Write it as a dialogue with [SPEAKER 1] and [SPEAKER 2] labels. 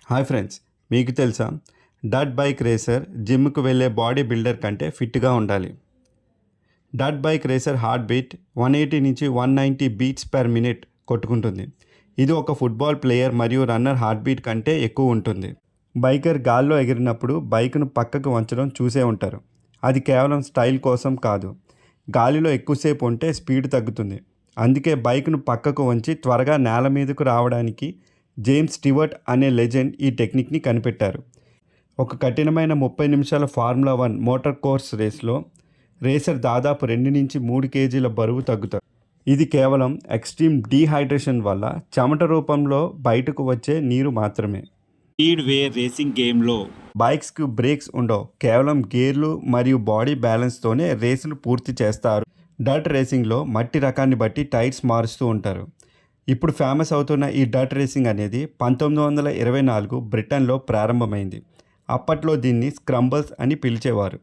[SPEAKER 1] Hi friends, మీకు తెలుసా dirt bike racer జిమ్కు వెళ్ళే బాడీ బిల్డర్ కంటే ఫిట్గా ఉండాలి. Dirt bike racer heart beat 180 నుంచి 190 బీట్స్ పర్ మినిట్ కొట్టుకుంటుంది. ఇది ఒక ఫుట్బాల్ ప్లేయర్ మరియు రన్నర్ హార్ట్ బీట్ కంటే ఎక్కువ ఉంటుంది. బైకర్ గాల్లో ఎగిరినప్పుడు బైక్ను పక్కకు వంచడం చూసే ఉంటారు. అది కేవలం స్టైల్ కోసం కాదు, గాలిలో ఎక్కువసేపు ఉంటే స్పీడ్ తగ్గుతుంది. అందుకే బైక్ను పక్కకు వంచి త్వరగా నేల మీదకు రావడానికి జేమ్స్ స్టీవర్ట్ అనే లెజెండ్ ఈ టెక్నిక్ని కనిపెట్టారు. ఒక కఠినమైన 30 నిమిషాల ఫార్ములా 1 మోటార్ కోర్స్ రేస్లో రేసర్ దాదాపు 2 నుంచి 3 కేజీల బరువు తగ్గుతారు. ఇది కేవలం ఎక్స్ట్రీమ్ డీహైడ్రేషన్ వల్ల చెమట రూపంలో బయటకు వచ్చే నీరు మాత్రమే.
[SPEAKER 2] స్పీడ్ వే రేసింగ్ గేమ్లో
[SPEAKER 1] బైక్స్కు బ్రేక్స్ ఉండవు, కేవలం గేర్లు మరియు బాడీ బ్యాలెన్స్తోనే రేసును పూర్తి చేస్తారు. డర్ట్ రేసింగ్లో మట్టి రకాన్ని బట్టి టైర్స్ మారుస్తూ ఉంటారు. ఇప్పుడు ఫేమస్ అవుతున్న ఈ డర్ట్ రేసింగ్ అనేది 1924 బ్రిటన్లో ప్రారంభమైంది. అప్పట్లో దీన్ని స్క్రంబల్స్ అని పిలిచేవారు.